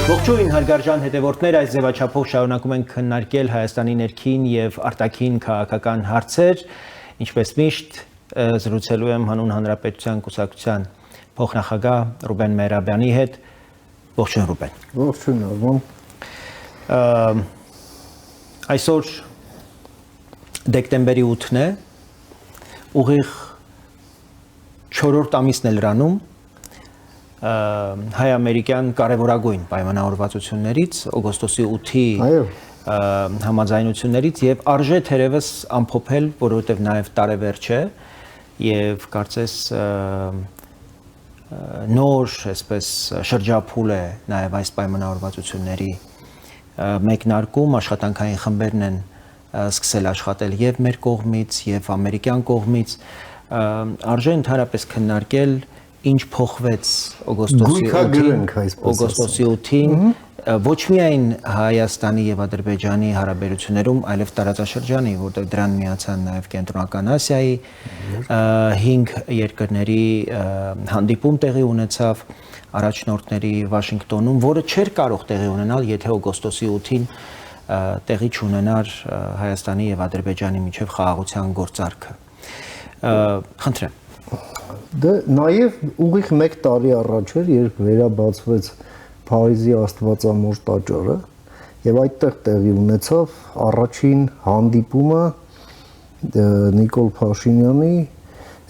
Ողջույն հարգարժան հետևորդներ, այս ձևաչափով շարունակում ենք քննարկել Հայաստանի ներքին եւ արտաքին քաղաքական հարցեր, ինչպես միշտ զրուցելու եմ հանուն Հանրապետության կուսակցության փոխնախագահ Ռուբեն Մեհրաբյանի հետ։ Ողջույն Ռուբեն։ Ողջույն Արման։ Այսօր դեկտեմբերի 8-ն է, ուղիղ 4-րդ ամիսն է լրանում հայ-ամերիկյան կարևորագույն պայմանավորվածություններից, օգոստոսի 8-ի համաձայնություններից եւ արժե թերևս ամփոփել, որովհետեւ նաեւ տարեվերջ է եւ կարծես նոր, այսպես շրջափուլ է նաեւ այս պայմանավորվածությունների մեկնարկում, աշխատանքային խմբերն են սկսել աշխատել եւ մեր կողմից եւ ամերիկյան կողմից, արժե ընդհանրապես քննարկել ինչ փոխվեց օգոստոսի 8-ին ոչ միայն Հայաստանի եւ Ադրբեջանի հարաբերություններում, այլև տարածաշրջանի, որտեղ դրան միացան նաեւ Կենտրոնական Ասիայի 5 երկրների հանդիպում տեղի ունեցավ առաջնորդների Վաշինգտոնում, որը չէր կարող տեղի ունենալ, եթե օգոստոսի 8-ին տեղի չունենար Հայաստանի եւ Ադրբեջանի միջև խաղաղության գործարքը։ Խնդրեմ։ Դե նաև ուղիղ 1 տարի առաջ էր, երբ վերաբացվեց Փարիզի Աստվածամոր տաճարը եւ այդտեղ տեղի ունեցավ առաջին հանդիպումը Նիկոլ Փաշինյանի,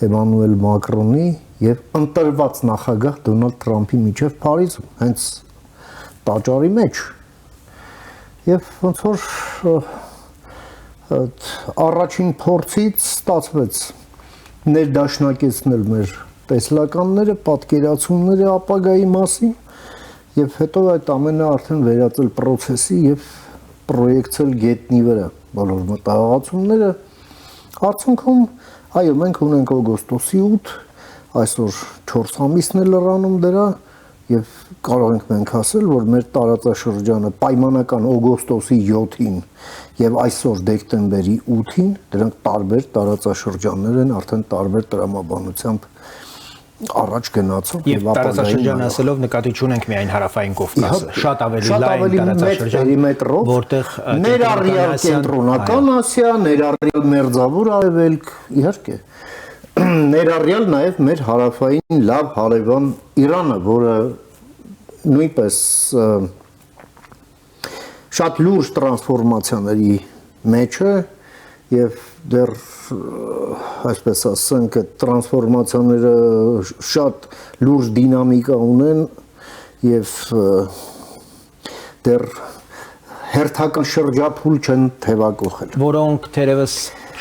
Էմանուել Մակրոնի եւ ընտրված նախագահ Դոնալդ Թրամփի միջև Փարիզում, հենց տաճարի մեջ։ Եվ ոնց որ առաջին փորձից ստացվեց ներդաշնակեցնել մեր տեսլականները, պատկերացումները ապագայի մասին եւ հետո այդ ամենը արդեն վերածել process-ի եւ պրոյեկցել գետնի վրա բոլոր մտահղացումները արդյունքում այո մենք ունենք օգոստոսի 8 այսօր 4 ամիսն է լրանում դրա եւ կարող ենք մենք ասել որ մեր տարածաշրջանը պայմանական օգոստոսի 7-ին եւ այսօր դեկտեմբերի 8-ին դրանք տարբեր տարածաշրջաններ են արդեն տարբեր տրամաբանությամբ առաջ գնացող եւ տարածաշրջան ասելով նկատի չունենք միայն հարավային Կովկասը, շատ ավելի լայն տարածաշրջան, որտեղ ներառյալ կենտրոնական Ասիա, ներառյալ մերձավոր արևելք, իհարկե, ներառյալ նաեւ մեր հարավային լավ հարևան Իրանը, որը նույնպես շատ լուրջ տրանսֆորմացիաների մեջ է եւ դեռ այսպես ասենք այդ տրանսֆորմացիաները շատ լուրջ դինամիկա ունեն եւ դեռ հերթական շրջափուլ չեն թևակողել, որոնք թերևս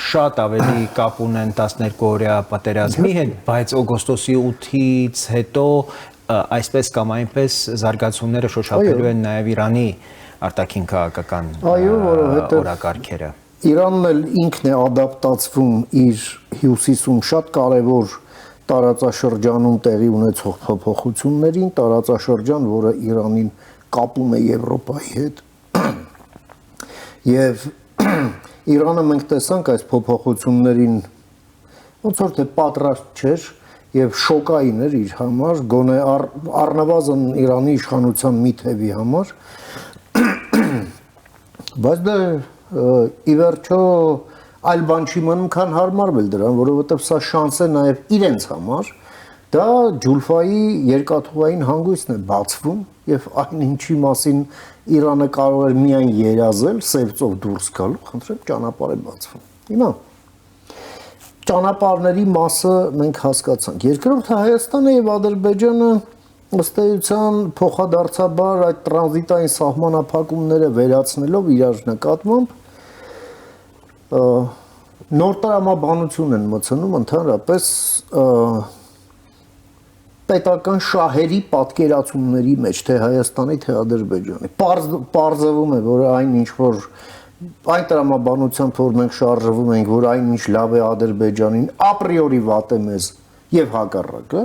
շատ ավելի կապ ունեն 12-օրյա պատերազմի հետ, բայց օգոստոսի 8-ից հետո այսպես կամ այնպես զարգացումները շոշափելու են նաեւ Իրանի արտաքին քաղաքական օրակարգերը։ Իրանն էլ ինքն է ադապտացվում իր հյուսիսում շատ կարևոր տարածաշրջանում տեղի ունեցող փոփոխություններին, տարածաշրջան, որը Իրանին կապում է Եվրոպայի հետ։ Եվ Իրանը մենք տեսանք այս փոփոխություններին ոնց որ թե պատրաստ չէր եւ շոկային էր իր համար, գոնե առնվազն Իրանի իշխանության մի թևի համար։ Բայց դա ի վերջո այլ բան չի մնում, քան հարմարվել դրան, որովհետև սա շանս է նաև իրենց համար, դա Ջուլֆայի երկաթուղային հանգույցն է բացվում եւ այն ինչի մասին Իրանը կարող էր միայն երազել, սևծով դուրս գալու, խնդրեմ, ճանապարհ է բացվում։ Հիմա ճանապարհների մասը մենք հասկացանք։ Երկրորդը Հայաստանը եւ Ադրբեջանը ըստ էության փոխադարձաբար այդ տրանզիտային սահմանափակումները վերացնելով իրար նկատմամբ նոր տրամաբանություն են մտցնում ընդհանրապես պետական շահերի պատկերացումների մեջ թե Հայաստանի թե Ադրբեջանի պարզվում է որ այն ինչ որ այն տրամաբանությամբ որ մենք շարժվում ենք որ այն ինչ լավ է Ադրբեջանին ապրիորի վատ է մեզ եւ հակառակը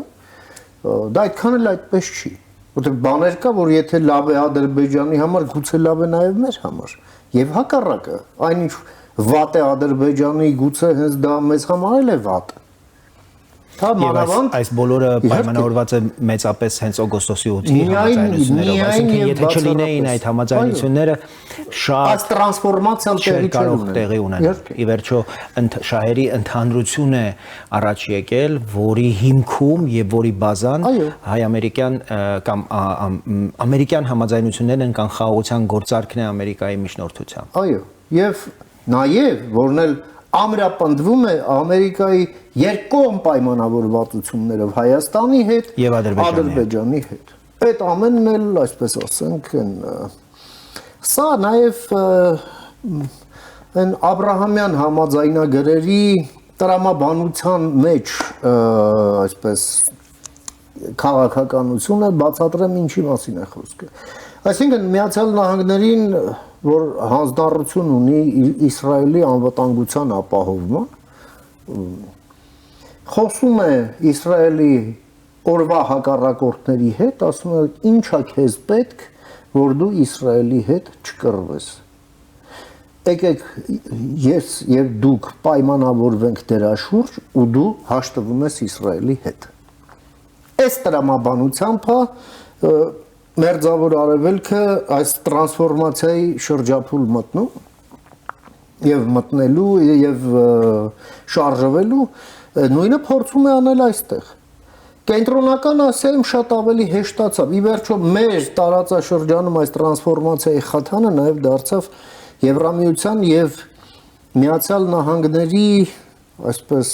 դա այդքան էլ այդպես չի որտեղ բաներ կա որ եթե լավ է Ադրբեջանի համար գուցե լավ է նաեւ մեր համար եւ հակառակը այնինչ վատ է Ադրբեջանի գուցե հենց դա մեզ համար էլ է վատ Այս բոլորը պայմանավորված է մեծապես հենց օգոստոսի 8-ի համաձայնություններով, այսինքն եթե չլինեին այդ համաձայնությունները շատ տրանսֆորմացիան տեղի ունենալ։ Ի վերջո շահերի ընդհանրություն է առաջ եկել, որի հիմքում եւ որի բազան հայ-ամերիկյան կամ ամերիկյան համաձայնություններն են կամ խաղաղության գործարքն է Ամերիկայի միջնորդությամբ։ Այո, եւ նաեւ որն էլ ամրապնդվում է Ամերիկայի երկկողմ պայմանավորվածություններով Հայաստանի հետ եւ Ադրբեջանի հետ։ Այդ ամենն էլ, այսպես ասենք, սա նաեւ այն Աբրահամյան համաձայնագրերի տրամաբանության մեջ, այսպես քաղաքականությունը բացատրեմ ինչի մասին է խոսքը։ Այսինքն Միացյալ Նահանգներին, որ հանձնառություն ունի Իսրայելի անվտանգության ապահովման, խոսում է Իսրայելի օրվա հակառակորդների հետ, ասում է ինչա քեզ պետք, որ դու Իսրայելի հետ չկռվես։ Եկեք ես եւ դուք պայմանավորվենք դրա շուրջ ու դու հաշտվում ես Իսրայելի հետ։ Այս տրամաբանությամբ Մերձավոր Արևելքը այս տրանսֆորմացիայի շրջափուլ մտնում եւ մտնելու եւ շարժվելու նույնը փորձում է անել այստեղ։ Կենտրոնական Ասիայում շատ ավելի հեշտացավ։ Ի վերջո մեր տարածաշրջանում այս տրանսֆորմացիայի խաթանը նաեւ դարձավ Եվրամիության եւ Միացյալ Նահանգների այսպես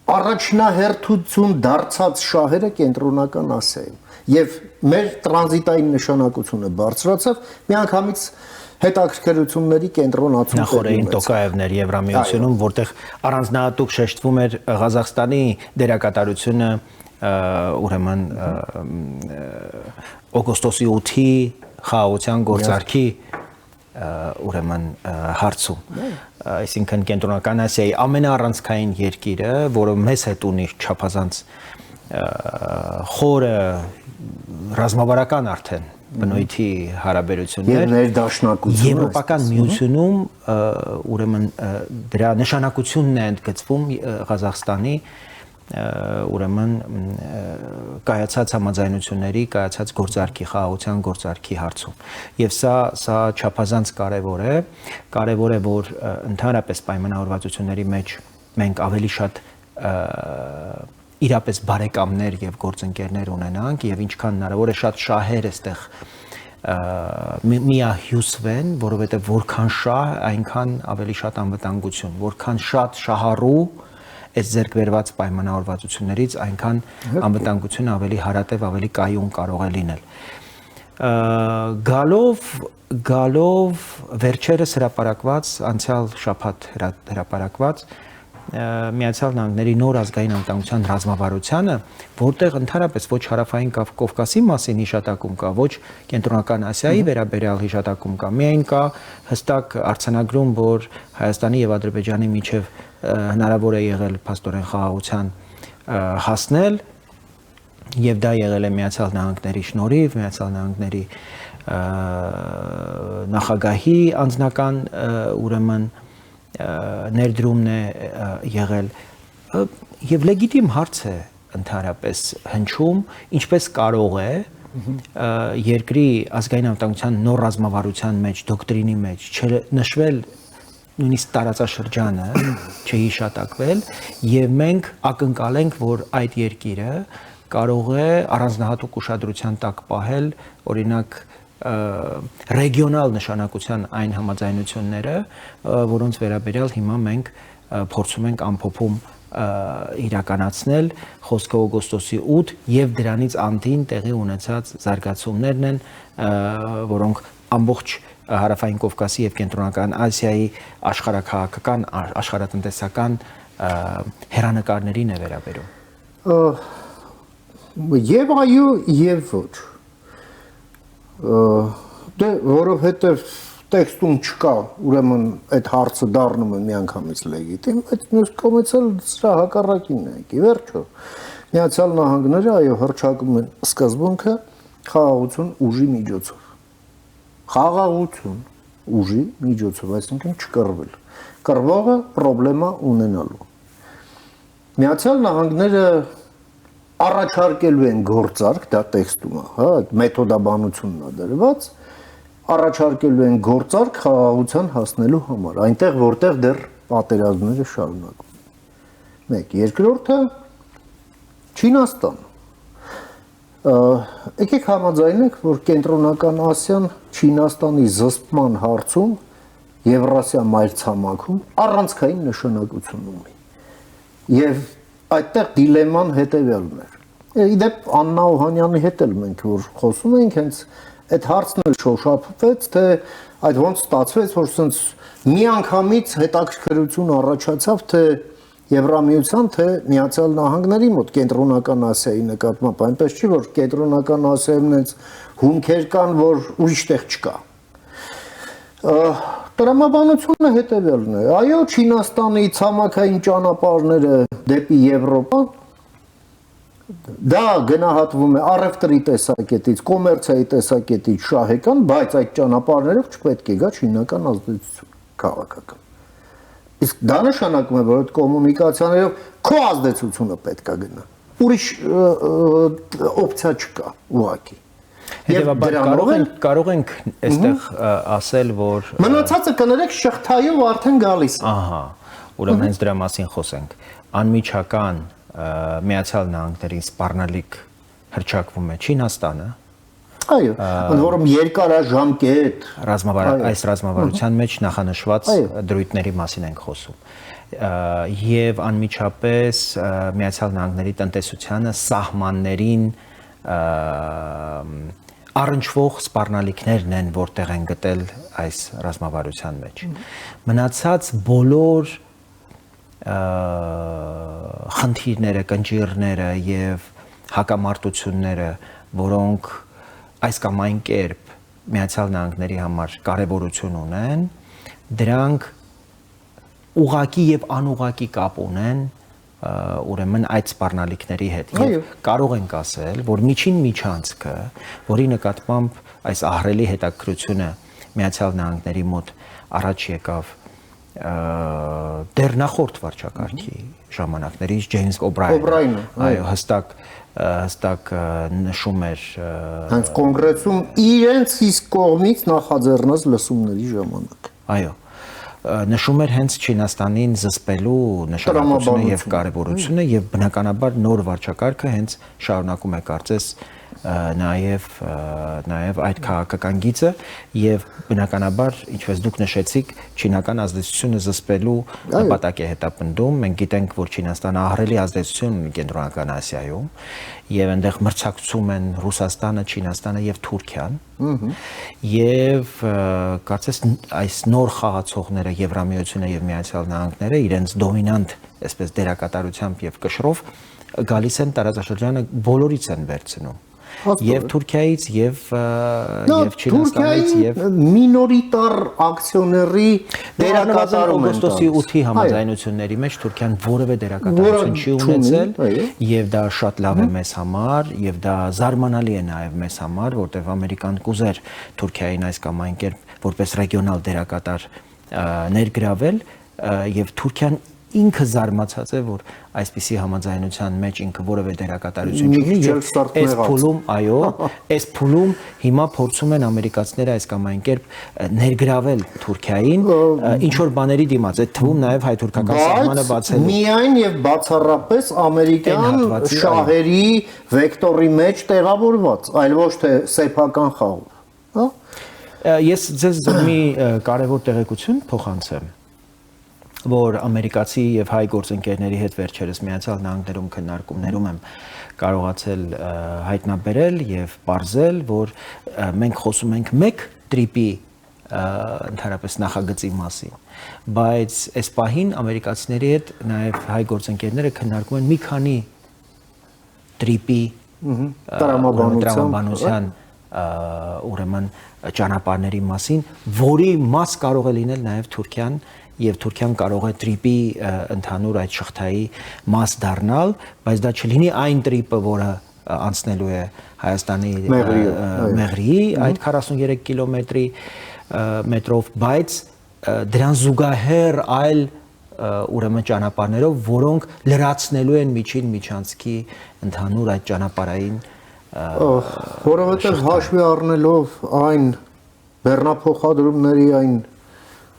առաջնահերթություն դարձած շահերը կենտրոնական Ասիայում եւ մեր տրանզիտային նշանակությունը բարձրացավ միանգամից հետաքրքրությունների կենտրոնացում նախորդային Տոկաևներ Եվրամիությունում, որտեղ առանձնահատուկ շեշտվում էր Ղազախստանի դերակատարությունը ուրեմն օգոստոսի 8-ի խաղաղության գործարքի ուրեմն հարցում, այսինքն կենտրոնական Ասիայի ամենաառանցքային երկիրը, որը մեզ հետ ունի չափազանց խորը ռազմավարական արդեն բնույթի հարաբերություններ եւ ներդաշնակություն Եվրոպական միությունում ուրեմն դրա նշանակությունն է ընդգծվում Ղազախստանի ուրեմն կայացած համաձայնությունների, կայացած գործարքի, խաղաղության գործարքի հարցում։ Եվ սա չափազանց կարևոր է, որ ընդհանրապես պայմանավորվածությունների մեջ մենք ավելի շատ իրապես բարեկամներ եւ գործընկերներ ունենանք եւ ինչքան հնարավոր է շատ շահեր այստեղ միահյուսվեն, որովհետեւ որքան շահ, այնքան ավելի շատ անվտանգություն, որքան շատ շահառու այս ձեռքբերված պայմանավորվածություններից այնքան անվտանգությունը ավելի հարատև, ավելի կայուն կարող է լինել։ Գալով վերջերս հրապարակված, անցյալ շաբաթ հրապարակված Միացյալ Նահանգների նոր ազգային անվտանգության ռազմավարությանը, որտեղ ընդհանրապես ոչ հարավային Կովկասի մասին հիշատակում կա, ոչ կենտրոնական Ասիայի վերաբերյալ հիշատակում կա, միայն կա հստակ արձանագրում, որ Հայաստանի եւ Ադրբեջանի միջև հնարավոր է եղել փաստորեն խաղաղության հասնել եւ դա եղել է Միացյալ Նահանգների շնորհիվ, Միացյալ Նահանգների նախագահի անձնական ուրեմն ներդրումն է եղել եւ լեգիտիմ հարց է ընդհանրապես հնչում, ինչպես կարող է երկրի ազգային անվտանգության նոր ռազմավարության մեջ, դոկտրինի մեջ չնշվել նույնիսկ տարածաշրջանը չհիշատակվել եւ մենք ակնկալենք, որ այդ երկիրը կարող է առանձնահատուկ ուշադրության տակ պահել օրինակ ռեգիոնալ նշանակության այն համաձայնությունները, որոնց վերաբերյալ հիմա մենք փորձում ենք ամփոփում իրականացնել, խոսքը օգոստոսի 8 եւ դրանից անդին տեղի ունեցած զարգացումներն են, որոնք ամբողջ հարավային Կովկասի եւ կենտրոնական Ասիայի աշխարհաքաղաքական, աշխարհատնտեսական հերանեկարներին է վերաբերում։ Եվ այո, եւ ոչ։ Դե որովհետեւ տեքստում չկա, ուրեմն այդ հարցը դառնում է միանգամից լեգիտիմ, այդ մյուս կողմից էլ սրա հակառակինն է, ի վերջո։ Միացյալ Նահանգները այո հռչակում են սկզբունքը խաղաղություն ուժի միջոցով։ Խաղաղություն ուժի միջոցով, այսինքն չկռվել։ կռվողը պրոբլեմա ունենալու։ Միացյալ Նահանգները առաջարկելու են գործարք, դա տեքստում է, հա, այդ մեթոդաբանությունն է դրված, առաջարկելու են գործարք խաղաղության հասնելու համար, այնտեղ որտեղ դեռ պատերազմները շարունակվում են։ Մեկ, երկրորդը Չինաստան։ Եկեք համաձայնենք, որ Կենտրոնական Ասիան Չինաստանի զսպման հարցում Եվրասիա մայրցամաքում առանցքային նշանակություն ունի։ Եվ այդտեղ դիլեման հետևյալն էր։ Իդեպ Աննա Օհանյանի հետ էլ մենք որ խոսում ենք, հենց այդ հարցն էլ շոշափվեց, թե այդ ոնց ստացվեց, որ սենց միանգամից հետաքրքրություն առաջացավ, թե Եվրամիության, թե Միացյալ Նահանգների մոտ Կենտրոնական Ասիայի նկատմամբ, այնպես չի, որ Կենտրոնական Ասիայում հենց հումքեր կան, որ ուրիշ տեղ չկա։ Տրամաբանությունը հետևյալն է, այո, Չինաստանի ցամաքային ճանապարհները դեպի Եվրոպա դա գնահատվում է առևտրի տեսակետից, կոմերցիայի տեսակետից շահեկան, բայց այդ ճանապարհներով չպետք է գա չինական ազդեցություն քաղաքական։ Իսկ դա նշանակում է, որ այդ կոմունիկացիաներով քո ազդեցությունը պետք է գնա։ Ուրիշ օպցիա չկա ուղղակի։ Հետևաբար կարող ենք այստեղ ասել, որ մնացածը կներեք շղթայով արդեն գալիս է։ Ահա, ուրեմն հենց դրա մասին խոսենք։ Անմիջական Միացյալ Նահանգների սպառնալիք հրճակվում է Չինաստանը։ Այո, ընդ որում երկարաժամկետ այս ռազմավարության մեջ նախանշված դրույթների մասին ենք խոսում։ Եվ անմիջապես Միացյալ Նահանգների տնտեսությանը սահմաններին առնչվող սպառնալիքներն են, որտեղ են գտել այս ռազմավարության մեջ։ Մնացած բոլոր խնդիրները, կնճիռները եւ հակամարտությունները, որոնք այս կամ այն կերպ Միացյալ Նահանգների համար կարևորություն ունեն, դրանք ուղղակի եւ անուղղակի կապ ունեն ուրեմն այդ սպառնալիքների հետ եւ կարող ենք ասել, որ միջին միջանցքը, որի նկատմամբ այս ահռելի հետաքրությունը Միացյալ Նահանգների մոտ առաջ եկավ դեռ նախորդ վարչակարգի ժամանակներից Ջեյմս Օբրայենը, այո, հստակ նշում էր հենց կոնգրեսում իրենց իսկ կողմից նախաձեռնած լսումների ժամանակ։ Այո, նշում էր հենց Չինաստանին զսպելու նշանակությունը եւ կարեւորությունը եւ բնականաբար նոր վարչակարգը հենց շարունակում է կարծես նաեւ այդ քաղաքական գիծը եւ բնականաբար ինչպես դուք նշեցիք չինական ազդեցությունը զսպելու նպատակ է հետապնդում մենք գիտենք որ Չինաստանը ահռելի ազդեցություն ունի Կենտրոնական Ասիայում եւ այնտեղ մրցակցում են Ռուսաստանը, Չինաստանը եւ Թուրքիան եւ կարծես այս նոր խաղացողները Եվրամիությունը եւ Միացյալ Նահանգները իրենց դոմինանտ այսպես դերակատարությամբ եւ կշռով գալիս են տարածաշրջանը բոլորից են վերցնում Եվ Թուրքիայից եւ Չինաստանից եւ մինորիտար ակցիոների դերակատարում են օգոստոսի 8-ի համաձայնությունների մեջ Թուրքիան որևէ դերակատարություն չի ունեցել եւ դա շատ լավ է մեզ համար եւ դա զարմանալի է նաեւ մեզ համար որտեւ ամերիկան կուզեր Թուրքիային այս կամ այն կերպ որպես ռեգիոնալ դերակատար ներգրավել եւ Թուրքիան ինքը զարմացած է որ այսպիսի համաձայնության մեջ ինքը որևէ դերակատարություն չունի եւ այս փուլում այո այս փուլում հիմա փորձում են ամերիկացիները այս կամ այն կերպ ներգրավել Թուրքիային ինչ որ բաների դիմաց այդ թվում նաեւ հայ-թուրքական սահմանը բացելու միայն եւ բացառապես ամերիկյան շահերի վեկտորի մեջ տեղավորված այլ ոչ թե սեփական խաղով հա ես ձեզ մի կարևոր տեղեկություն փոխանցեմ որ ամերիկացի եւ հայ գործընկերների հետ վերջերս Միացյալ Նահանգներում քննարկումներում եմ կարողացել հայտնաբերել եւ ողջել, որ մենք խոսում ենք մեկ տրիպի ընդհանրապես նախագծի մասին, բայց այս պահին ամերիկացիների հետ նաեւ հայ գործընկերները քննարկում են մի քանի տրիպի տրամաբանության ուրեմն ճանապարհների մասին, որի մաս կարող է լինել նաեւ Թուրքիան եւ Թուրքիան կարող է տրիպի ընդհանուր այդ շղթայի մաս դառնալ, բայց դա չլինի այն տրիպը, որը անցնելու է Հայաստանի Մեղրիի այդ 43 կիլոմետրի մետրով, բայց դրան զուգահեռ այլ ուրեմն ճանապարհներով, որոնք լրացնելու են միջանցքի ընդհանուր այդ ճանապարհային որովհետև հաշվի առնելով այն բեռնափոխադրումների այն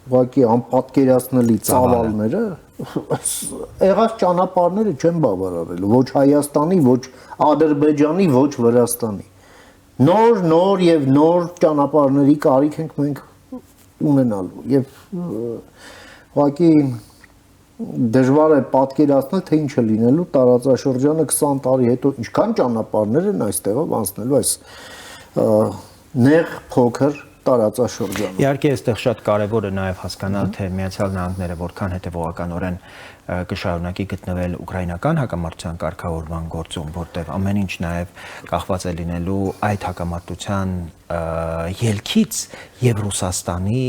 ուղղակի անպատկերացնելի ծավալները, եղած ճանապարհները չեն բավարարելու ոչ Հայաստանի, ոչ Ադրբեջանի, ոչ Վրաստանի։ Նոր եւ նոր ճանապարհների կարիք ենք մենք ունենալու եւ ուղղակի դժվար է պատկերացնել թե ինչ է լինելու տարածաշրջանը 20 տարի հետո ինչքան ճանապարհներ են այստեղով անցնելու այս նեղ փոքր տարածաշրջանը։ Իհարկե այստեղ շատ կարևոր է նաև հասկանալ թե Միացյալ Նահանգները որքան հետևողականորեն կշարունակի գտնվել ուկրաինական հակամարտության կարգավորման գործում, որտեղ ամեն ինչ նաև կախված է լինելու այդ հակամարտության ելքից եւ Ռուսաստանի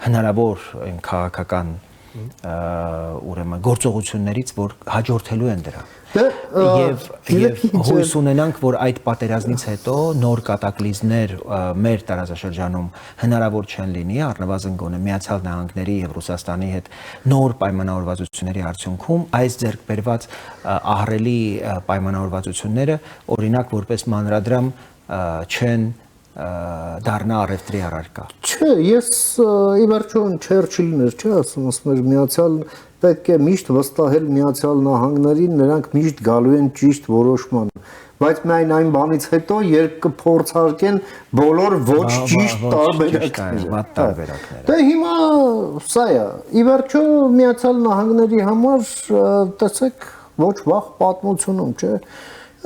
հնարավոր քաղաքական ուրեմն գործողություններից, որ հաջորդելու են դրա։ Եվ հույս ունենանք, որ այդ պատերազմից հետո նոր կատակլիզմներ մեր տարածաշրջանում հնարավոր չեն լինի, առնվազն գոնե Միացյալ Նահանգների եւ Ռուսաստանի հետ նոր պայմանավորվածությունների արդյունքում այս ձեռք բերված ահռելի պայմանավորվածությունները, օրինակ որպես մանրադրամ չեն դառնա առևտրի առարկա։ Չէ, ես ի վերջո Չերչիլն էր, չէ, ասում էր Միացյալ պետք է միշտ վստահել Միացյալ Նահանգներին, նրանք միշտ գալու են ճիշտ որոշման, բայց միայն այն բանից հետո, երբ կփորձարկեն բոլոր ոչ ճիշտ տարբերակները։ Դե հիմա սա է, ի վերջո Միացյալ Նահանգների համար տեսեք ոչ վաղ պատմությունում, չէ,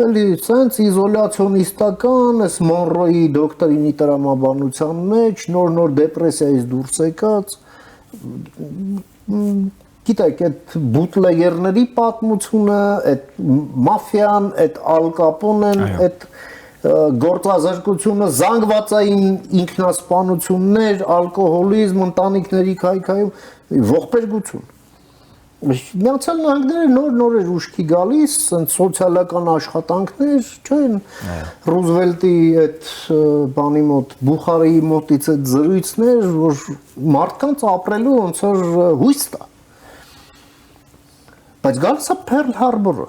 էլի սենց իզոլացիոնիստական, այս Մոնրոյի դոկտրինի տրամաբանության մեջ նոր դեպրեսիայից դուրս եկած գիտեք, այդ բուտլեգերների պատմությունը, այդ մաֆիան, այդ Ալ Կապոնեն, այդ գործազրկությունը, զանգվածային ինքնասպանություններ, ալկոհոլիզմ, ընտանիքների քայքայում, ողբերգություն։ Միացյալ Նահանգները նոր էր ուշքի գալիս, սոցիալական աշխատանքներ, չեն Ռուզվելտի այդ բանի մոտ, Բուխարեի մոտից այդ զրույցներ, որ մարդկանց ապրելու ոնց որ հույս տա։ Բայց գալիս է Փերլ Հարբորը։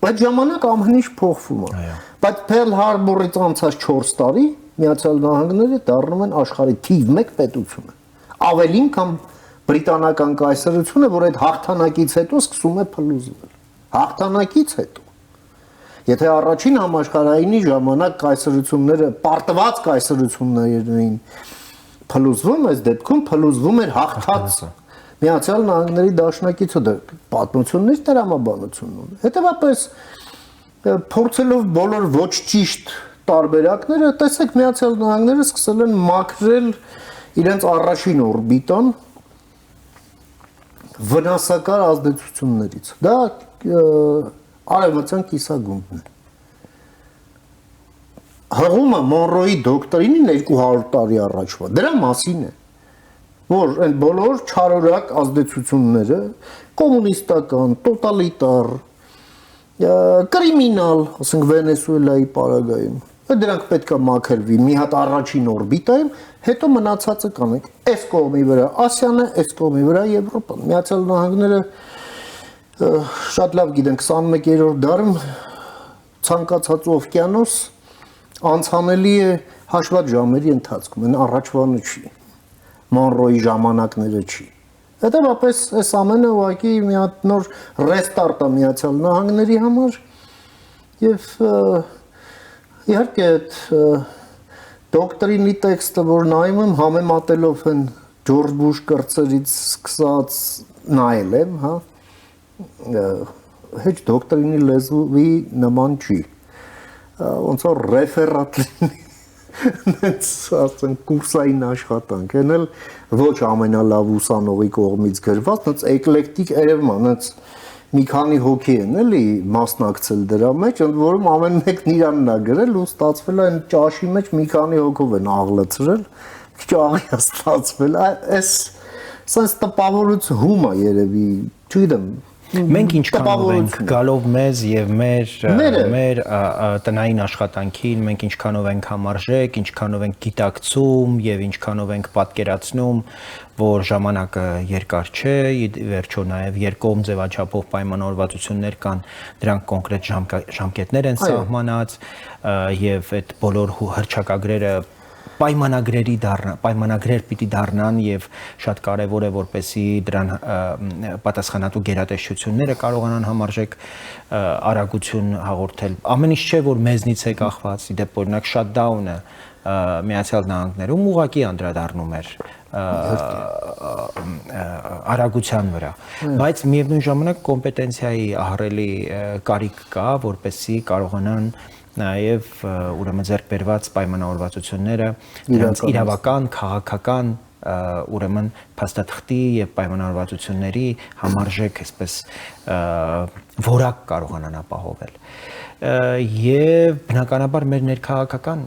Այդ ժամանակ ամեն ինչ փոխվում է։ Բայց Փերլ Հարբորից անցած 4 տարի Միացյալ Նահանգները դառնում են աշխարհի թիվ 1 պետությունը։ Ավելին կամ բրիտանական կայսրությունը, որ այդ հաղթանակից հետո սկսում է փլուզվել։ Հաղթանակից հետո։ Եթե առաջին համաշխարհայինի ժամանակ կայսրությունները, պարտված կայսրություններին փլուզվում, այս դեպքում փլուզվում էր հաղթած Միացյալ Նահանգների դաշնակիցը, պատմություններ տրամաբանությունն ունի։ Հետևաբար փորձելով բոլոր ոչ ճիշտ տարբերակները, տեսեք Միացյալ Նահանգները սկսել են մաքրել իրենց առաջին օրբիտան վնասակար ազդեցություններից։ Դա արևմտյան կիսագունդն է։ Հղումը Մոնրոյի դոկտրինին 200 տարի առաջվա, դրա մասին է, որ այն բոլոր չարորակ ազդեցությունները, կոմունիստական, տոտալիտար, կրիմինալ, ասենք Վենեսուելայի պարագայում, դրանք պետք է մաքրվի մի հատ առաջին օրբիտայում, հետո մնացածը կանենք այս կողմի վրա Ասիանը, այս կողմի վրա Եվրոպան։ Միացյալ Նահանգները շատ լավ գիտեն 21-րդ դարում ցանկացած օվկիանոս անցանելի է հաշված ժամերի ընթացքում, այն առաջվանը չի, Մոնրոյի ժամանակները չի։ Հետևաբար այս ամենը ուղղակի մի հատ նոր ռեստարտ է Միացյալ Նահանգների համար եւ իհարկե այդ դոկտրինի տեքստը, որ նայում եմ, համեմատելով են Ջորջ Բուշ կրծերից սկսած նայել եմ, հա, հեչ դոկտրինի լեզվի նման չի, ոնց որ ռեֆերատ լինի, ասենք կուրսային աշխատանք, են էլ ոչ ամենալավ ուսանողի կողմից գրված, նենց էկլեկտիկ երևում է, նենց մի քանի հոգի են էլի մասնակցել դրա մեջ, ընդ որում ամեն մեկն իրանն է գրել ու ստացվել է այն ճաշի մեջ մի քանի հոգով են աղլացրել, ճաղի է ստացվել, այս սենց տպավորություն հում է երևի, չգիտեմ, Մենք ինչքանով ենք գալով մեզ եւ մեր տնային աշխատանքին, մենք ինչքանով ենք համարժեք, ինչքանով ենք գիտակցում եւ ինչքանով ենք պատկերացնում, որ ժամանակը երկար չէ, վերջո նաեւ երկկողմ ձևաչափով պայմանավորվածություններ կան, դրանք կոնկրետ ժամկետներ են սահմանած եւ այդ բոլոր հռչակագրերը պայմանագրեր պիտի դառնան եւ շատ կարեւոր է որպեսի դրան պատասխանատու գերատեսչությունները կարողանան համարժեք արագություն հաղորդել ամեն ինչ չէ որ մեզնից է կախված դեպ օրինակ շատդաունը Միացյալ Նահանգներում ուղղակի անդրադառնում էր արագության վրա բայց միևնույն ժամանակ կոմպետենցիայի ահռելի կարիք կա որպեսի կարողանան նաև ուրեմն ձեռք բերված պայմանավորվածությունները դրանց իրավական, քաղաքական ուրեմն փաստաթղթի եւ պայմանավորվածությունների համարժեք այսպես որակ կարողանան ապահովել եւ բնականաբար մեր ներքաղաքական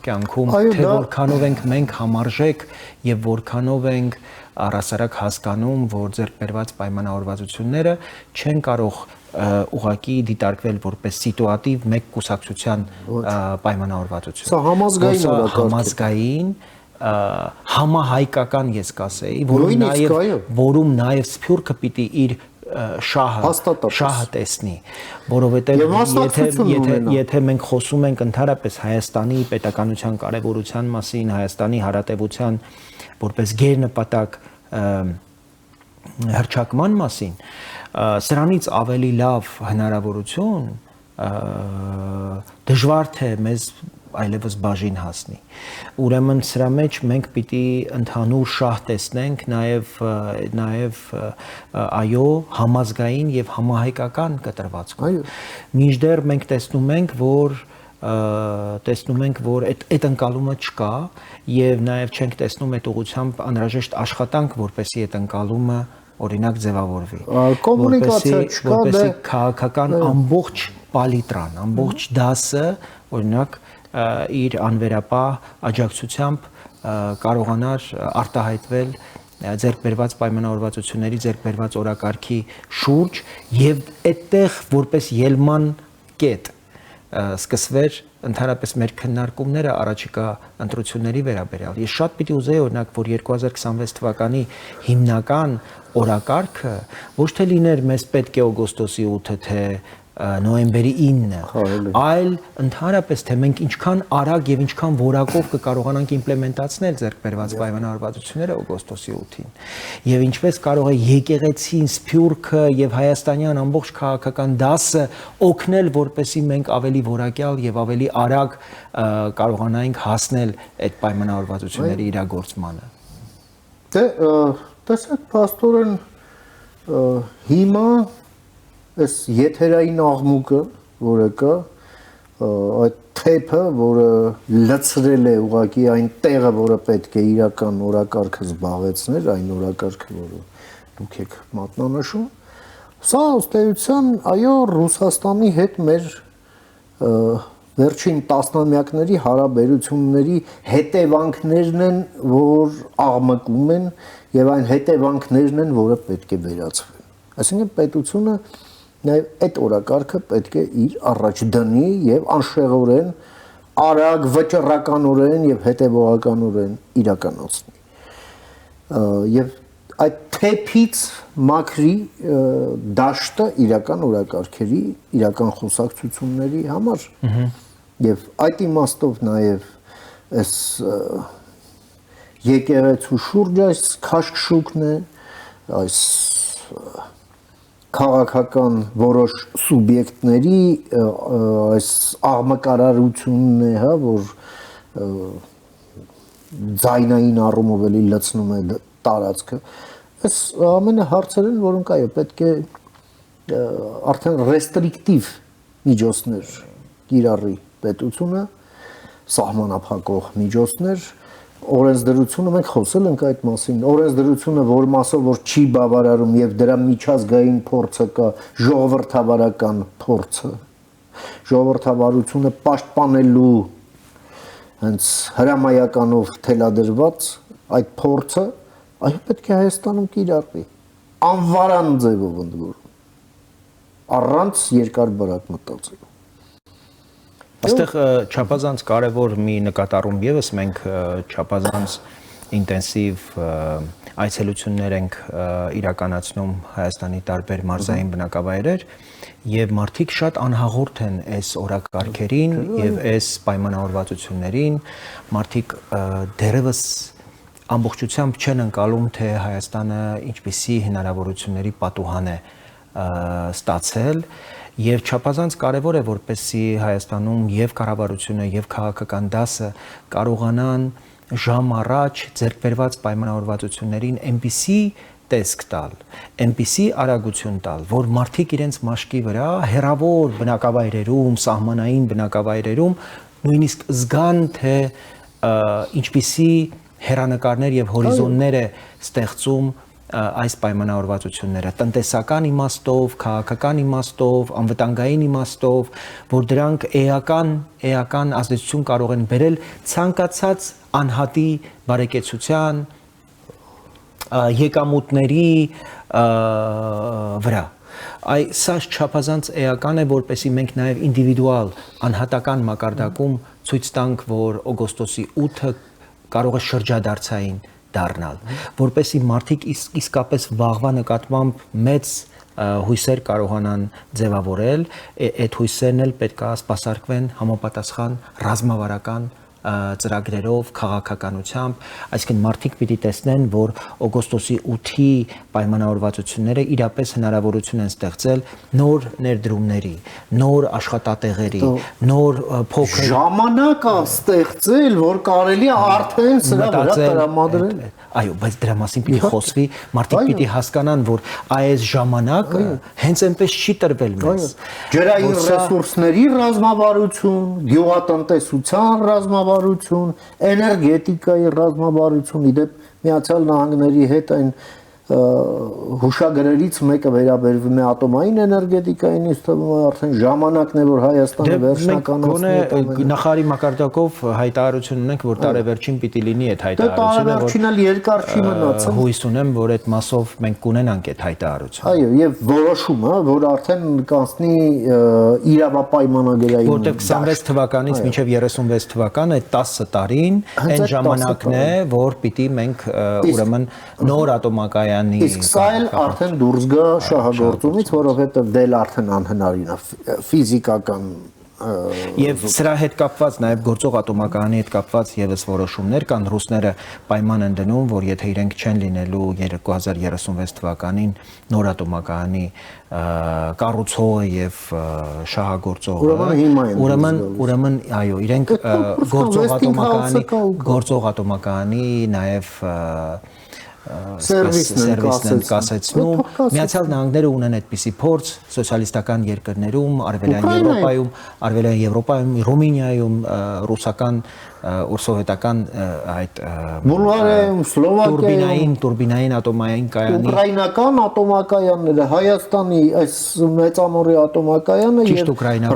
կյանքում թե որքանով ենք մենք համարժեք եւ որքանով ենք առասարակ հասկանում որ ձեռք բերված պայմանավորվածությունները չեն կարող ուղղակի դիտարկվել որպես սիտուատիվ մեկ կուսակցության պայմանավորվածություն։ Սա համազգային համահայկական ես կասեի, որում նաև Սփյուռքը պիտի իր շահը տեսնի, որովհետև եթե մենք խոսում ենք ընդհանրապես Հայաստանի պետականության կարևորության մասին, Հայաստանի հարատևության որպես գերնպատակ հռչակման մասին, սրանից ավելի լավ հնարավորություն դժվար թե մեզ այլևս բաժին հասնի։ Ուրեմն սրա մեջ մենք պիտի ընդհանուր շահ տեսնենք նաև այո համազգային եւ համահայկական կտրվածքով։ Մինչդեռ մենք տեսնում ենք, որ այդ ընկալումը չկա եւ նաև չենք տեսնում այդ ուղղությամբ անհրաժեշտ աշխատանք, որպեսզի այդ ընկալումը օրինակ ձևավորվի կոմունիկացիա չկա որպեսզի քաղաքական ամբողջ պալիտրան ամբողջ դասը օրինակ իր անվերապահ աջակցությամբ կարողանար արտահայտվել ձեռք բերված պայմանավորվածությունների ձեռք բերված օրակարգի շուրջ եւ այդտեղ որպես ելման կետ սկսվեր ընդհանրապես մեր քննարկումները առաջիկա ընտրությունների վերաբերյալ։ Ես շատ պիտի ուզեի օրինակ, որ 2026 թվականի հիմնական օրակարգը ոչ թե լիներ մեզ պետք է օգոստոսի 8-ը թե նոյեմբերի 9-ը, այլ ընդհանրապես թե մենք ինչքան արագ եւ ինչքան որակով կկարողանանք իմպլեմենտացնել ձեռք բերված պայմանավորվածությունները օգոստոսի 8-ին։ Եվ ինչպես կարող է եկեղեցին, Սփյուռքը եւ հայաստանյան ամբողջ քաղաքական դասը օգնել, որպեսզի մենք ավելի որակյալ եւ ավելի արագ կարողանայինք հասնել այդ պայմանավորվածությունների իրագործմանը։ Դե տեսեք, փաստորեն հիմա այս եթերային աղմուկը, որը կա, այդ թեփը, որը լցրել է ուղղակի այն տեղը, որը պետք է իրական օրակարգը զբաղեցներ, այն օրակարգը, որը դուք եք մատնանշում, սա ըստ էության, այո, Ռուսաստանի հետ մեր վերջին տասնամյակների հարաբերությունների հետևանքներն են, որ աղմկում են, եւ այն հետևանքներն են, որը պետք է վերացվեն։ Այսինքն պետությունը նաև այդ օրակարգը պետք է իր առաջ դնի եւ անշեղորեն արագ վճռականորեն եւ հետեւողականորեն իրականացնի եւ այդ թեփից մաքրի դաշտը իրական օրակարգերի իրական խոսակցությունների համար եւ այդ իմաստով նաև այս եկեղեցու շուրջ այս քաշքշուկն է այս քաղաքական որոշ սուբյեկտների այս աղմկարարությունն է, հա, որ ձայնային առումով էլի լցնում է տարածքը։ Այս ամենը հարցեր են, որոնք այո պետք է արդեն ռեստրիկտիվ միջոցներ կիրառի պետությունը, սահմանափակող միջոցներ, օրենսդրությունը մենք խոսել ենք այդ մասին, օրենսդրությունը որ մասով որ չի բավարարում եւ դրա միջազգային փորձը կա, ժողովրդավարական փորձը, ժողովրդավարությունը պաշտպանելու հենց հրամայականով թելադրված այդ փորձը այո պետք է Հայաստանում կիրառվի, անվարան ձևով ընդ որում, առանց երկար բարակ մտածելու։ Այստեղ չափազանց կարևոր մի նկատառում եւս մենք չափազանց ինտենսիվ այցելություններ ենք իրականացնում Հայաստանի տարբեր մարզային բնակավայրեր եւ մարդիկ շատ անհաղորդ են այս օրակարգերին եւ այս պայմանավորվածություններին, մարդիկ դերևս ամբողջությամբ չեն ընկալում, թե Հայաստանը ինչպիսի հնարավորությունների պատուհան է ստացել եւ չափազանց կարեւոր է որպեսզի Հայաստանում եւ կառավարությունը եւ քաղաքական դասը կարողանան ժամ առաջ ձեռքբերված պայմանավորվածություններին այնպիսի տեսք տալ, այնպիսի արագություն տալ, որ մարդիկ իրենց մաշկի վրա հերավոր բնակավայրերում, սահմանային բնակավայրերում նույնիսկ զգան, թե ինչպիսի հերանեկարներ եւ հորիզոններ է ստեղծում այս պայմանավորվածությունները տնտեսական իմաստով, քաղաքական իմաստով, անվտանգային իմաստով, որ դրանք էական ազդեցություն կարող են բերել ցանկացած անհատի բարեկեցության, եկամուտների վրա։ Սա չափազանց էական է, որպեսզի մենք նաև ինդիվիդուալ անհատական մակարդակում ցույց տանք, որ օգոստոսի 8-ը կարող է շրջադարձային դառնալ, որպեսզի մարդիկ իսկապես վաղվա նկատմամբ մեծ հույսեր կարողանան ձևավորել, այդ հույսերն էլ պետք է սպասարկվեն համապատասխան ռազմավարական ծրագրերով, քաղաքականությամբ, այսինքն մարդիկ պիտի տեսնեն, որ օգոստոսի 8-ի պայմանավորվածությունները իրապես հնարավորություն են ստեղծել նոր ներդրումների, նոր աշխատատեղերի, նոր փոքր ժամանակ է ստեղծել, որ կարելի է արդեն սրա վրա տրամադրել։ Այո, բայց դրա մասին պիտի խոսվի, մարդիկ պիտի հասկանան, որ այս ժամանակը հենց այնպես չի տրվել մեզ։ Ջրային ռեսուրսների ռազմավարություն, գյուղատնտեսության ռազմավարություն, էներգետիկայի ռազմավարություն, իդեպ Միացյալ Նահանգների հետ այն հուշագրերից մեկը վերաբերվում է ատոմային էներգետիկային, ինձ թվում է արդեն ժամանակն է, որ Հայաստանը վերջնականացնի այդ նախարարի մակարդակով հայտարարություն ունենք, որ տարեվերջին պիտի լինի այդ հայտարարությունը, տարեվերջին էլ երկար չի մնացել։ Հույս ունեմ, որ այդ մասով մենք կունենանք այդ հայտարարությունը։ Այո, եւ որոշումը, որ արդեն կանցնի իրավապայմանագրային, որտեղ 26 թվականից մինչև 36 թվականը այդ 10 տարին այն ժամանակն է, որ պիտի մենք ուրեմն նոր ատոմակայան Իսկ սա էլ արդեն դուրս գա շահագործումից, որովհետև դել արդեն անհնարին է ֆիզիկական Եվ սրա հետ կապված նաև գործող ատոմակայանի հետ կապված եւս որոշումներ կան, ռուսները պայման են դնում, որ եթե իրենք չեն լինելու 2036 թվականին նոր ատոմակայանի կառուցողը եւ շահագործողը, ուրեմն այո, իրենք գործող ատոմակայանի նաև սերվիսն են կասեցնում։ Միացյալ Նահանգները ունեն այդպիսի փորձ սոցիալիստական երկրներում, Արևելյան Եվրոպայում, Ռումինիայում, ռուսական սովետական այդ Բուլղարիայում, Սլովակիայում, տուրբինային ատոմային կայանի, ուկրաինական ատոմակայանները, Հայաստանի այս մեծամորի ատոմակայանը եւ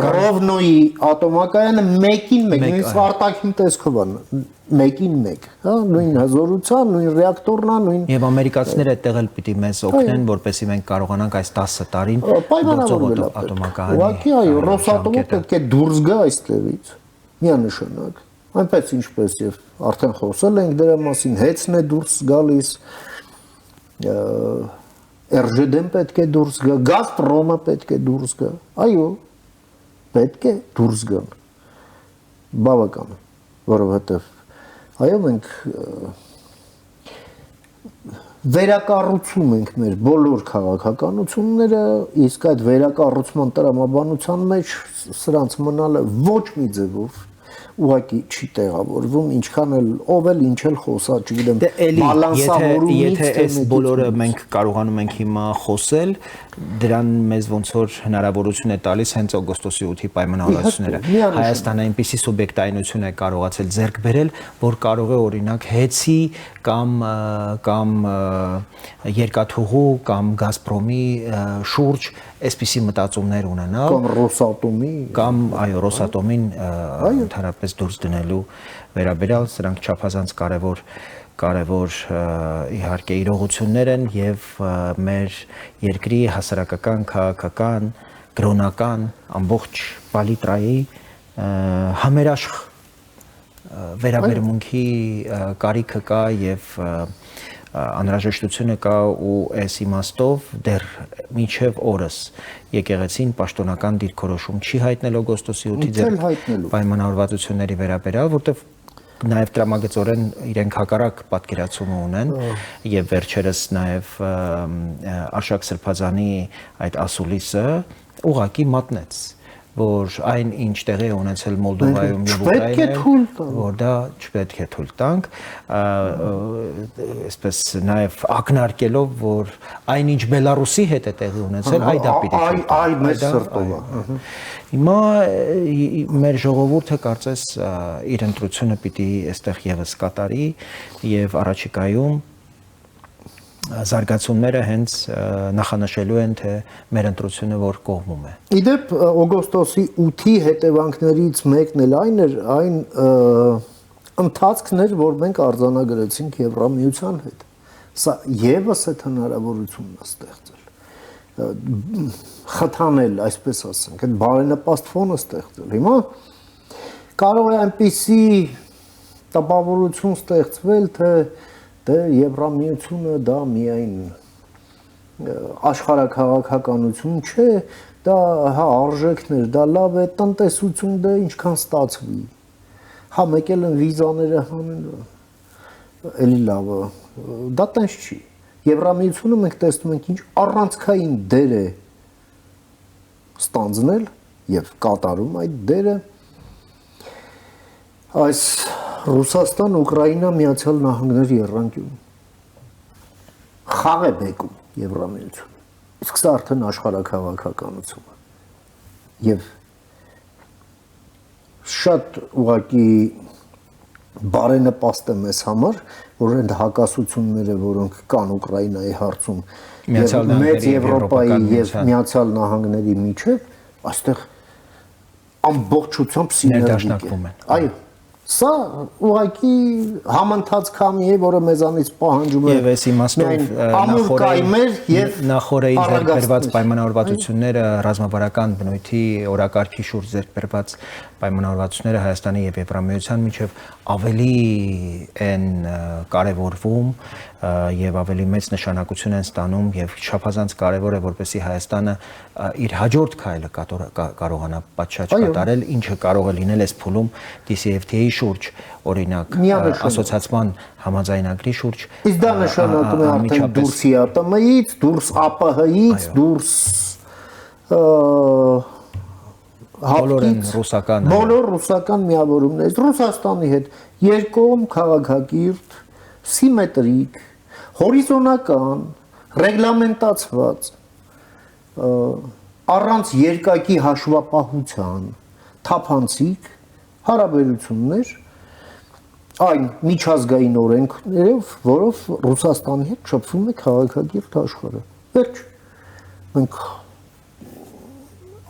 Ռովնոյի ատոմակայանը մեկին մեկ, նույնիսկ արտաքին տեսքով են, մեկին մեկ, հա, նույն հզորության, նույն ռեակտորն է, նույն եւ ամերիկացիները այդտեղ էլ պիտի մեզ օգնեն, որպեսզի մենք կարողանանք այս 10 տարին գործող ատոմակայանի։ Ուղղակի այո, Ռոսատոմը պետք է դուրս գա այստեղից, միանշանակ։ Այնպես ինչպես եւ արդեն խոսել ենք դրա մասին, հեծն է դուրս գալիս, RЖD-ն պետք է դուրս գա, Գազպրոմը պետք է դուրս գա։ Այո, պետք է դուրս գան։ Բավական է, որովհետեւ այո մենք վերակառուցում ենք մեր բոլոր քաղաքականությունները, իսկ այդ վերակառուցման տրամաբանության մեջ սրանց մնալը ոչ մի ձևով ուղղակի չի տեղավորվում, ինչքան էլ ով էլ ինչ էլ խոսա, չգիտեմ, բալանսավորումից, եթե այս բոլորը մենք կարողանում ենք հիմա խոսել, դրան մեզ ոնց որ հնարավորություն է տալիս հենց օգոստոսի 8-ի պայմանավորվածությունները։ Հայաստանը այնպիսի սուբյեկտայնություն է կարողացել ձեռք բերել, որ կարող է օրինակ հեծի կամ երկաթուղու կամ Գազպրոմի շուրջ այսպիսի մտածումներ ունենալ կամ Ռոսատոմի կամ այո Ռոսատոմին ընդհանրապես դուրս դնելու վերաբերյալ սրանք չափազանց կարևոր իհարկե իրողություններ են եւ մեր երկրի հասարակական, քաղաքական, կրոնական ամբողջ պալիտրայի համերաշխ վերաբերմունքի կարիքը կա եւ անհրաժեշտությունը կա ու այս իմաստով դեռ մինչև օրս եկեղեցին պաշտոնական դիրքորոշում չի հայտնել օգոստոսի 8-ի ձեռք պայմանավորվածությունների վերաբերյալ, որտեղ նաև տրամագծորեն իրենք հակառակ պատկերացումը ունեն եւ վերջերս նաև Արշակ Սրբազանի այդ ասուլիսը ուղղակի մատնեց, որ այն ինչ տեղի է ունեցել Մոլդովայում եւ Ուկրաինայում, որ դա չպետք է թույլ տանք, այսպես նաև ակնարկելով, որ այն ինչ Բելարուսի հետ է տեղի ունեցել, այ դա պիտի թույլ տանք, այ մեծ սրտով է։ Հիմա մեր ժողովուրդը կարծես իր ընտրությունը պիտի այստեղ եւս կատարի եւ առաջիկայում զարգացումները հենց նախանշելու են թե մեր ընտրությունը որ կողմում է։ Իդեպ օգոստոսի 8-ի հետևանքներից մեկն էլ այն ընթացքն էր, որ մենք արձանագրեցինք Եվրամիության հետ։ Սա եւս այդ հնարավորությունն է ստեղծել։ Խթանել, այսպես ասենք, այդ բարենպաստ ֆոնը ստեղծել։ Հիմա կարող է այնպիսի տպավորություն ստեղծվել, թե դե Եվրամիությունը դա միայն աշխարհաքաղաքականություն չէ, դա հա արժեքներ, դա լավ է, տնտեսություն դա ինչքան ստացվի։ Հա մեկել են վիզաները հանեն, էլի լավ է։ Դա տենց չի։ Եվրամիությունը մենք տեսնում ենք ինչ առանցքային դեր է ստանձնել եւ կատարում այդ դերը այս Ռուսաստան, Ուկրաինա, Միացյալ Նահանգներ եռանկյուն խաղ է բեկում Եվրամիությունը։ Իսկ սա արդեն աշխարհաքաղաքականություն է։ Եվ շատ ուղղակի բարենպաստ է մեզ համար, որ այդ հակասությունները, որոնք կան Ուկրաինայի հարցում, մեծ Եվրոպայի եւ Միացյալ Նահանգների միջեւ, այստեղ ամբողջությամբ սիներգիկ են։ Այո, սա ուղղակի համընթաց քամի է, որը մեզանից պահանջում է եւ այս իմաստով նախորդին ձեռք բերված պայմանավորվածությունները ռազմավարական բնույթի օրակարգի շուրջ ձեռք բերված պայմանավորվածությունները Հայաստանի եւ Եվրամիության միջև ավելի են կարևորվում եւ ավելի մեծ նշանակություն են ստանում եւ չափազանց կարեւոր է որպեսզի Հայաստանը իր հաջորդ քայլը կարողանա պատշաճ կատարել, ինչը կարող է լինել այս փուլում DCFTA-ի շուրջ, օրինակ ասոցիացման համաձայնագրի շուրջ։ Իսկ դա նշանակում է արդեն դուրս ԵԱՏՄ-ից, դուրս ԱՊՀ-ից, դուրս բոլոր ռուսական միավորումներից, Ռուսաստանի հետ երկկողմ քաղաքակիրթ, սիմետրիկ, հորիզոնական, ռեգլամենտացված, առանց երկակի հաշվապահության, թափանցիկ հարաբերություններ այն միջազգային օրենքներով, որով Ռուսաստանի հետ շփվում է քաղաքակիրթ աշխարհը։ Վերջ։ Մենք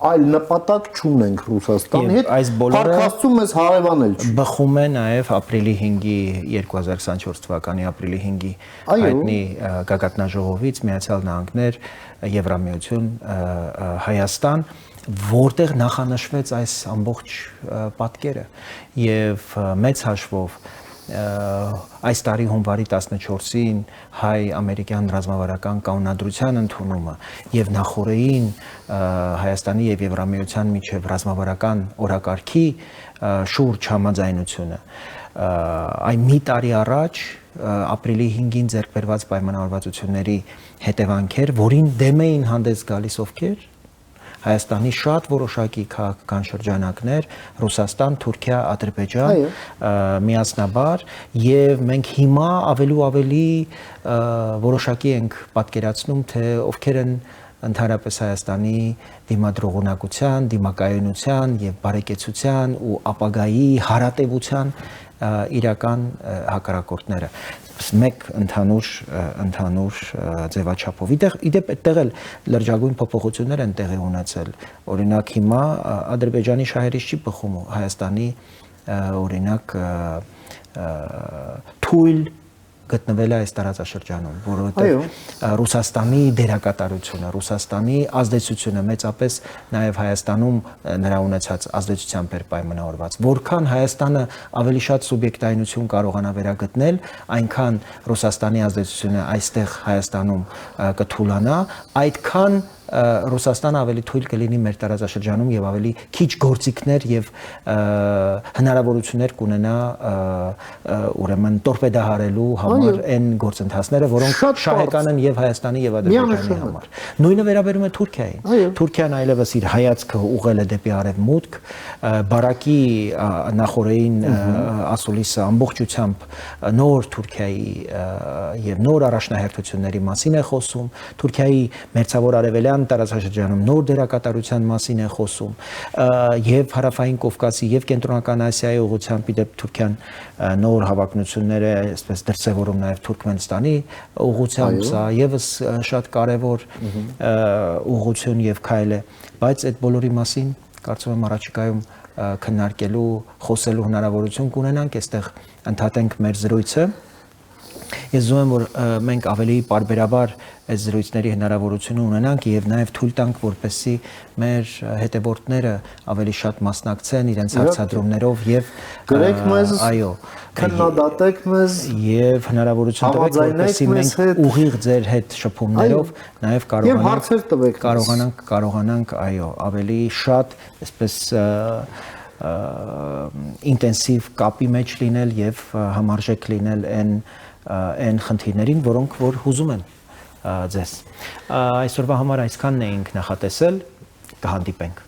այլ նպատակ չունենք Ռուսաստանի հետ, փառքաստում ես հարևանել չի։ Բխում է նաև ապրիլի 5-ի 2024 թվականի ապրիլի 5-ի հայտնի գագաթնաժողովից Միացյալ Նահանգներ, Եվրամիություն, Հայաստան, որտեղ նախանշվեց այս ամբողջ պատկերը եւ մեծ հաշվով այս տարի հունվարի 14-ին հայ-ամերիկյան ռազմավարական կանոնադրության ընդունումը եւ նախորդին Հայաստանի եւ Եվրամիության միջև ռազմավարական օրակարգի շուրջ համաձայնությունը այն մի տարի առաջ ապրիլի 5-ին ձեռք բերված պայմանավորվածությունների հետևանքեր, որին դեմ էին հանդես գալիս ովքեր Հայաստանի շատ որոշակի քաղաքական շրջանակներ, Ռուսաստան, Թուրքիա, Ադրբեջան, միասնաբար եւ մենք հիմա ավելի որոշակի ենք պատկերացնում, թե ովքեր են ընդհանրապես Հայաստանի դիմադրողունակության, դիմակայունության եւ բարեկեցության ու ապագայի հարատեվության իրական հակառակորդները մեկ ընդհանուր ձևաչափով։ Իդեպ այդտեղ էլ լրջագույն փոփոխություններ են տեղի ունեցել։ Օրինակ հիմա Ադրբեջանի շահերից չի բխում Հայաստանի օրինակ թույլ գտնվել է այս տարածաշրջանում, որովհետև Ռուսաստանի դերակատարությունը, Ռուսաստանի ազդեցությունը մեծապես նաև Հայաստանում նրա ունեցած ազդեցությամբ էր պայմանավորված։ Որքան Հայաստանը ավելի շատ սուբյեկտայնություն կարողանա վերագտնել, այնքան Ռուսաստանի ազդեցությունը այստեղ Հայաստանում կթուլանա, այդքան Ռուսաստանը ավելի թույլ կլինի մեր տարածաշրջանում եւ ավելի քիչ գործիքներ եւ հնարավորություններ կունենա ուրեմն տորպեդահարելու համար այն գործընթացները, որոնք շահեկան են եւ Հայաստանի եւ Ադրբեջանի համար։ Նույնը վերաբերում է Թուրքիային։ Թուրքիան այլևս իր հայացքը ուղղել է դեպի արևմուտք, Բարակի նախորդային ասուլիսը ամբողջությամբ նոր Թուրքիայի եւ նոր առաջնահերթությունների մասին է խոսում, Թուրքիայի մերձավոր արևելյան տարածաշրջանում նոր դերակատարության մասին է խոսում եւ հարավային Կովկասի եւ կենտրոնական Ասիայի ուղղությամբ իդեպ Թուրքիան նոր հավակնություններ է այսպես դրսևորում նաեւ Թուրքմենստանի ուղղությամբ, սա եւս շատ կարեւոր ուղղություն եւ քայլ է, բայց այդ բոլորի մասին կարծում եմ առաջիկայում քննարկելու, խոսելու հնարավորություն կունենանք, այստեղ ընդհատենք մեր զրույցը։ Ես զգում եմ, որ մենք ավելի պարբերաբար այս զրույցների հնարավորություն ունենանք եւ նաեւ թույլ տանք, որպեսզի մեր հետևորդները ավելի շատ մասնակցեն իրենց հարցադրումներով եւ գրեք մեզ, այո, քննադատեք մեզ եւ հնարավորություն տվեք, որպեսզի մենք ուղիղ ձեր հետ շփումներով նաեւ կարողանանք, այո, ավելի շատ այսպես ինտենսիվ կապի մեջ լինել եւ համարժեք լինել այն խնդիրներին, որոնք որ հուզում են ձեզ։ Այսօրվա համար այսքանն էինք նախատեսել, կհանդիպենք։